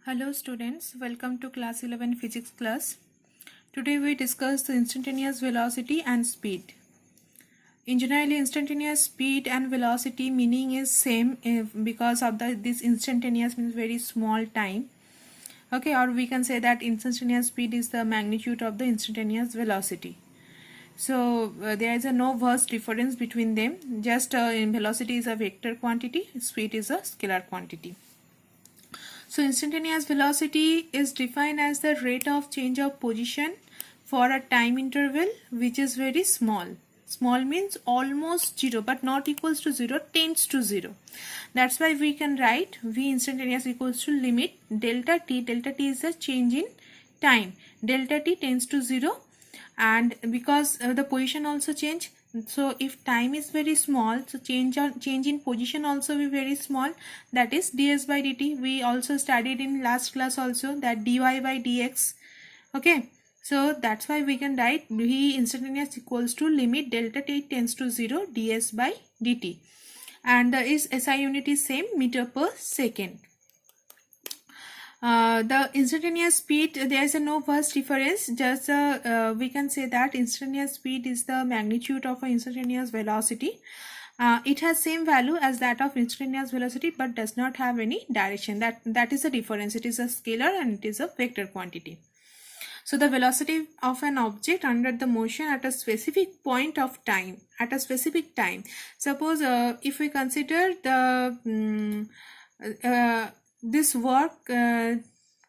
Hello students, welcome to class 11 physics class. Today we discuss the instantaneous velocity and speed. In generally, instantaneous speed and velocity meaning is same because of this instantaneous means very small time. Okay, or we can say that instantaneous speed is the magnitude of the instantaneous velocity. So there is no vast difference between them. Just in velocity is a vector quantity, speed is a scalar quantity. So instantaneous velocity is defined as the rate of change of position for a time interval which is very small. Small means almost zero but not equals to zero, tends to zero. That's why we can write V instantaneous equals to limit delta t. Delta t is the change in time. Delta t tends to zero, and because the position also change, so if time is very small, so change in position also be very small, that is ds by dt. We also studied in last class also that dy by dx. Okay, so that's why we can write V instantaneous equals to limit delta t tends to 0 ds by dt, and the SI unit is same, meter per second. The instantaneous speed, there is no vast difference. Just we can say that instantaneous speed is the magnitude of an instantaneous velocity. It has same value as that of instantaneous velocity but does not have any direction. That is the difference. It is a scalar and it is a vector quantity. So the velocity of an object under the motion at a specific point of time, at a specific time. Suppose if we consider the this work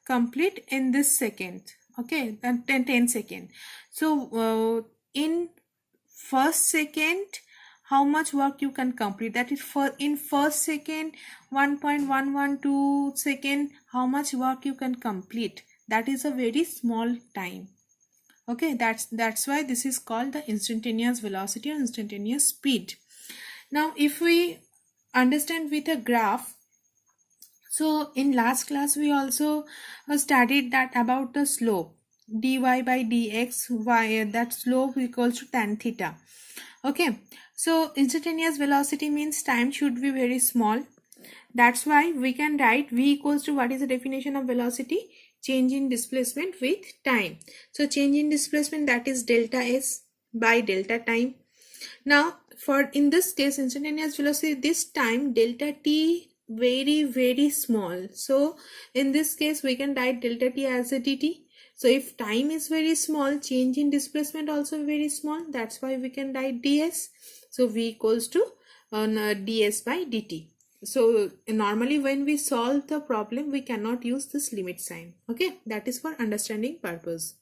complete in this second, okay, 10 seconds. So in first second, how much work you can complete, that is for in first second 1.112 second, how much work you can complete, that is a very small time. Okay, that's why this is called the instantaneous velocity or instantaneous speed. Now if we understand with a graph, so in last class we also studied that about the slope dy by dx, y, that slope equals to tan theta. Okay, so instantaneous velocity means time should be very small. That's why we can write V equals to, what is the definition of velocity? Change in displacement with time. So change in displacement, that is delta s by delta time. Now for in this case instantaneous velocity, this time delta t very small. So in this case we can write delta t as a dt. So if time is very small, change in displacement also very small. That's why we can write ds. So V equals to ds by dt. So normally when we solve the problem, we cannot use this limit sign. Okay, that is for understanding purpose.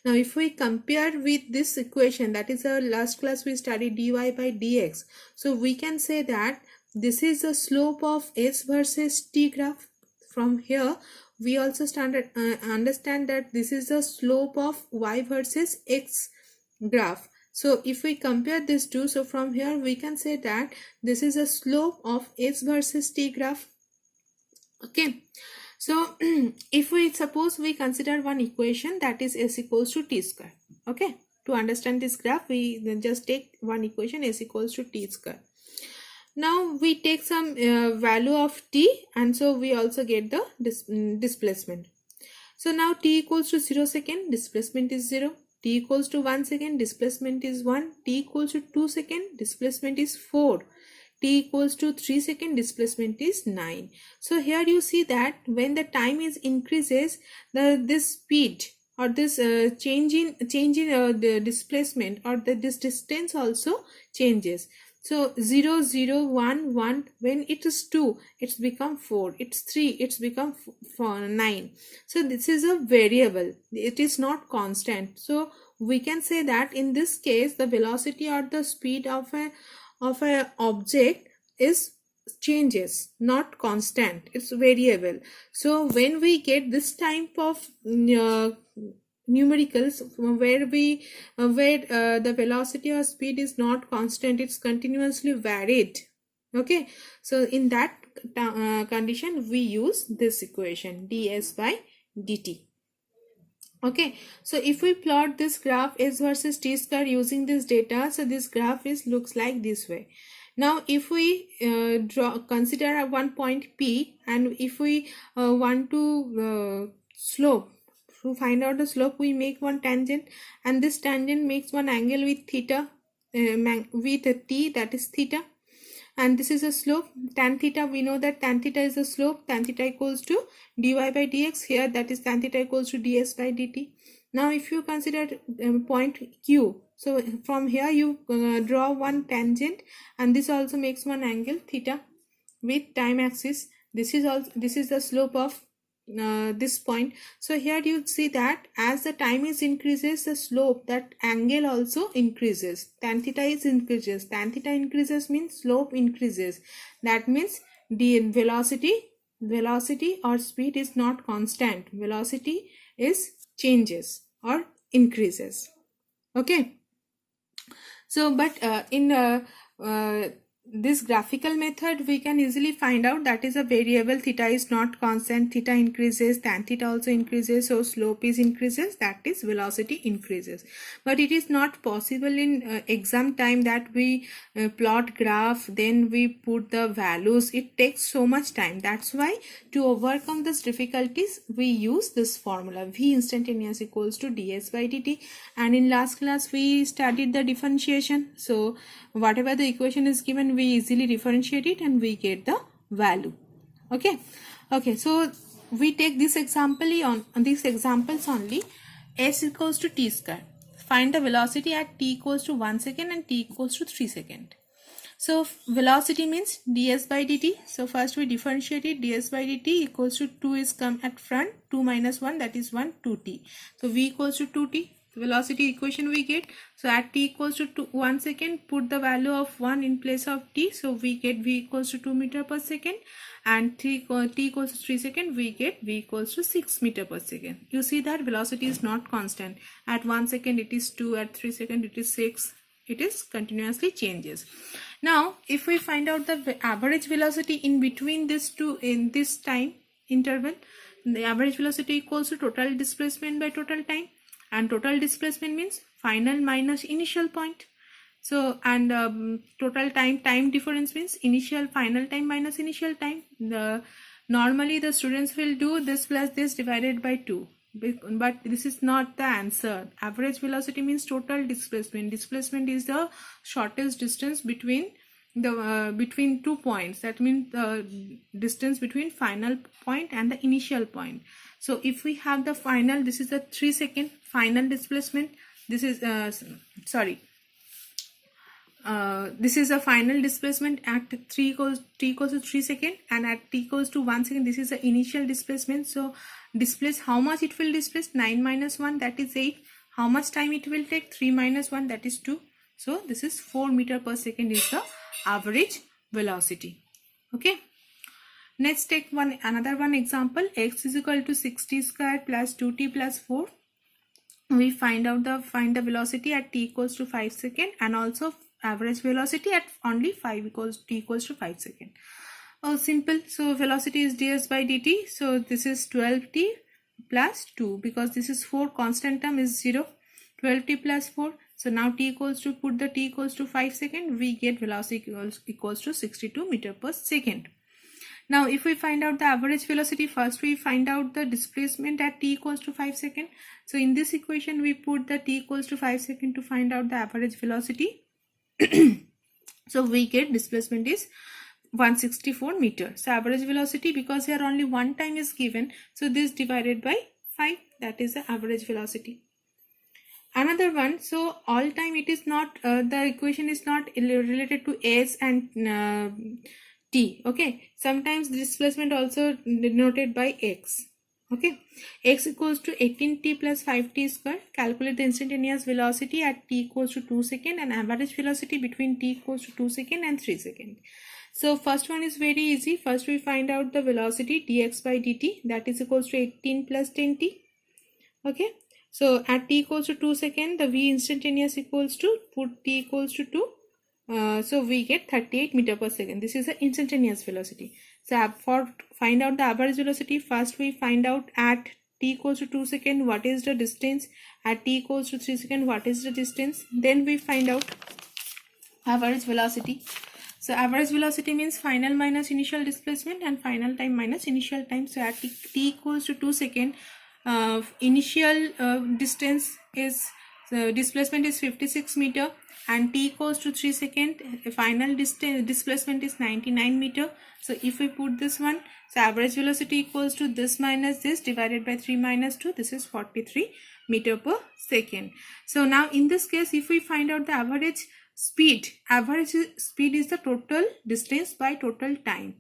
Now if we compare with this equation, that is our last class we studied dy by dx. So we can say that this is the slope of s versus t graph. From here we also understand that this is the slope of y versus x graph. So if we compare these two, so from here we can say that this is a slope of s versus t graph. Okay, so if we suppose we consider one equation, that is s equals to t square. Okay, to understand this graph we then just take one equation, s equals to t square. Now we take some value of t, and so we also get the displacement. So now t equals to 0 second, displacement is 0. T equals to 1 second, displacement is 1. T equals to 2 second, displacement is 4. T equals to 3 second, displacement is 9. So here you see that when the time is increases, this speed or this change in the displacement or this distance also changes. So 0 0 1 1, when it is 2 it's become 4, it's 3 it's become 9. So this is a variable, it is not constant. So we can say that in this case the velocity or the speed of a object is changes, not constant, it's variable. So when we get this type of numericals where the velocity or speed is not constant, it's continuously varied. Okay, so in that condition we use this equation ds by dt. Okay, so if we plot this graph s versus t square using this data, so this graph looks like this way. Now if we consider one point P, and if we want to slope, to find out the slope, we make one tangent, and this tangent makes one angle with theta, with a t, that is theta, and this is a slope tan theta. We know that tan theta is a slope, tan theta equals to dy by dx. Here that is tan theta equals to ds by dt. Now if you consider point Q, so from here you draw one tangent, and this also makes one angle theta with time axis. This is the slope of this point. So here you see that as the time is increases, the slope, that angle also increases. Tan theta is increases. Tan theta increases means slope increases. That means the velocity or speed is not constant. Velocity is changes or increases. Okay. So but in this graphical method, we can easily find out that is a variable, theta is not constant, theta increases, tan theta also increases, so slope is increases, that is velocity increases. But it is not possible in exam time that we plot graph, then we put the values. It takes so much time. That's why to overcome these difficulties, we use this formula, v instantaneous equals to ds by dt. And in last class we studied the differentiation. So whatever the equation is given, we easily differentiate it and we get the value. Okay. So we take this example on these examples only. S equals to t square. Find the velocity at t equals to 1 second and t equals to 3 seconds. So velocity means ds by dt. So first we differentiate it. Ds by dt equals to 2 is come at front, 2 minus 1, that is 1, 2t. So v equals to 2t. Velocity equation we get. So at t equals to 1 second, put the value of 1 in place of t. So we get v equals to 2 meter per second, and t equals to 3 second, we get v equals to 6 meter per second. You see that velocity is not constant. At 1 second it is 2, at 3 second it is 6. It is continuously changes. Now if we find out the average velocity in between these two, in this time interval, the average velocity equals to total displacement by total time. And total displacement means final minus initial point. So and total time difference means initial final time minus initial time. Normally the students will do this plus this divided by 2, but this is not the answer. Average velocity means total displacement. Displacement is the shortest distance between the between 2 points. That means the distance between final point and the initial point. So if we have the final, this is the 3 second final displacement. This is this is a final displacement at t equals to 3 second, and at t equals to 1 second, this is the initial displacement. So displace, how much it will displace? 9 minus 1, that is 8. How much time it will take? 3 minus 1, that is 2. So this is 4 meter per second is the average velocity. Okay. Let's take another one example. X is equal to 6t square plus 2t plus 4. We find the velocity at t equals to 5 second, and also average velocity at only t equals to 5 second. Oh, simple. So velocity is ds by dt. So this is 12t plus 2, because this is 4, constant term is 0. 12t plus 4. So now t equals to, put the t equals to 5 second, we get velocity equals to 62 meter per second. Now if we find out the average velocity, first we find out the displacement at t equals to 5 second. So in this equation we put the t equals to 5 second to find out the average velocity. So we get displacement is 164 meter. So average velocity, because here only one time is given, so this divided by 5, that is the average velocity. Another one, so all time it is not, the equation is not related to s and t. Okay, sometimes displacement also denoted by x. Okay, x equals to 18t plus 5t square. Calculate the instantaneous velocity at t equals to 2 second and average velocity between t equals to 2 second and 3 second. So first one is very easy. First we find out the velocity dx by dt, that is equals to 18 plus 10t. Okay, so at t equals to 2 second, the v instantaneous equals to, put t equals to 2. So we get 38 meter per second. This is the instantaneous velocity. So for find out the average velocity, first we find out at t equals to 2 second what is the distance, at t equals to 3 second what is the distance, then we find out average velocity. So average velocity means final minus initial displacement and final time minus initial time. So at t equals to 2 seconds, initial distance is displacement is 56 meter, and t equals to 3 seconds, final displacement is 99 meter. So if we put this one, so average velocity equals to this minus this divided by 3 minus 2, this is 43 meter per second. So now in this case, if we find out the average speed is the total distance by total time,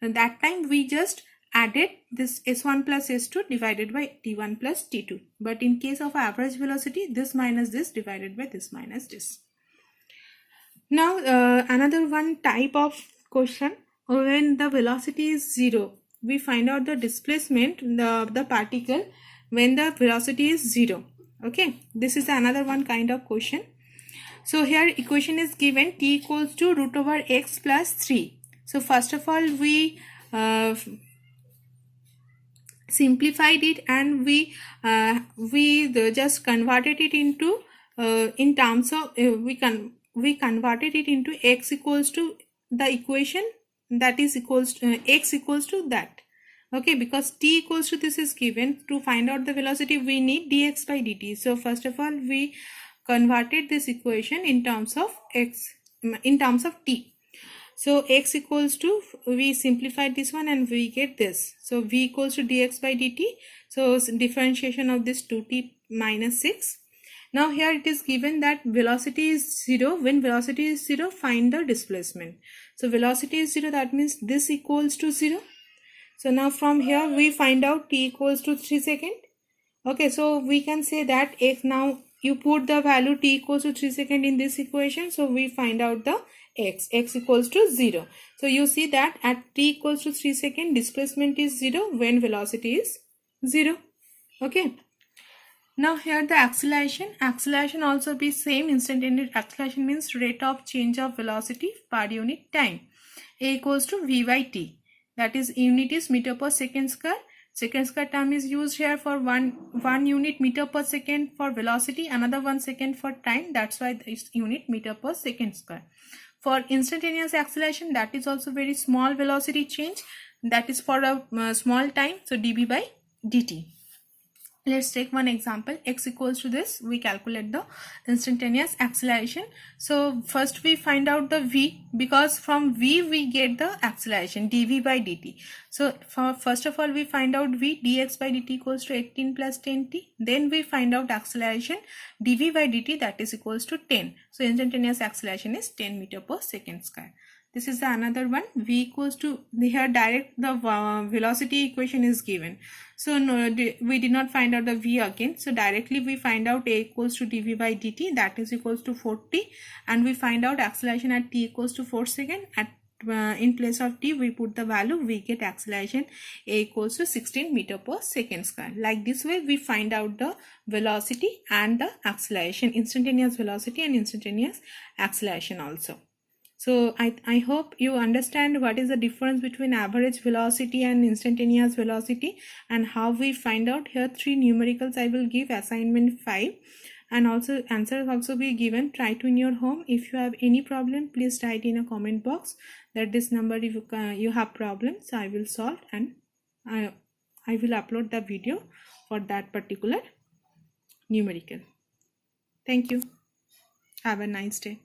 and that time we just added this s1 plus s2 divided by t1 plus t2. But in case of average velocity, this minus this divided by this minus this. Now another one type of question, when the velocity is 0, we find out the displacement, the particle when the velocity is 0. Okay, this is another one kind of question. So here equation is given, t equals to root over x plus 3. So first of all, we simplified it, and we just converted it into in terms of we converted it into x equals to the equation that is equals to x equals to that. Okay, because t equals to this is given, to find out the velocity we need dx by dt. So first of all, we converted this equation in terms of x, in terms of t. So x equals to, we simplified this one and we get this. So v equals to dx by dt. So differentiation of this 2t minus 6. Now here it is given that velocity is 0. When velocity is 0, find the displacement. So velocity is 0, that means this equals to 0. So now from here we find out t equals to 3 seconds. Okay, so we can say that if now you put the value t equals to 3 seconds in this equation, so we find out the x equals to 0. So you see that at t equals to 3 seconds, displacement is 0 when velocity is 0. Okay. Now here the acceleration also be same. Instantaneous acceleration means rate of change of velocity per unit time. A equals to v by t. That is, unit is meter per second square. Second square term is used here for one unit meter per second for velocity, another 1 second for time. That's why this unit meter per second square. For instantaneous acceleration, that is also very small velocity change. That is for a small time. So dB by dt. Let's take one example. X equals to this. We calculate the instantaneous acceleration. So first we find out the v, because from v we get the acceleration dv by dt. So first of all we find out v, dx by dt equals to 18 plus 10t. Then we find out acceleration dv by dt, that is equals to 10. So instantaneous acceleration is 10 meter per second square. This is the another one. V equals to, here direct the velocity equation is given. So no, we did not find out the v again. So directly we find out a equals to dv by dt, that is equals to 40, and we find out acceleration at t equals to 4 seconds. At in place of t we put the value, we get acceleration a equals to 16 meter per second square. Like this way we find out the velocity and the acceleration, instantaneous velocity and instantaneous acceleration also. So I hope you understand what is the difference between average velocity and instantaneous velocity, and how we find out. Here 3 numericals I will give, assignment 5, and also answers also be given. Try to in your home. If you have any problem, please write in a comment box that this number if you have problems, I will solve, and I will upload the video for that particular numerical. Thank you. Have a nice day.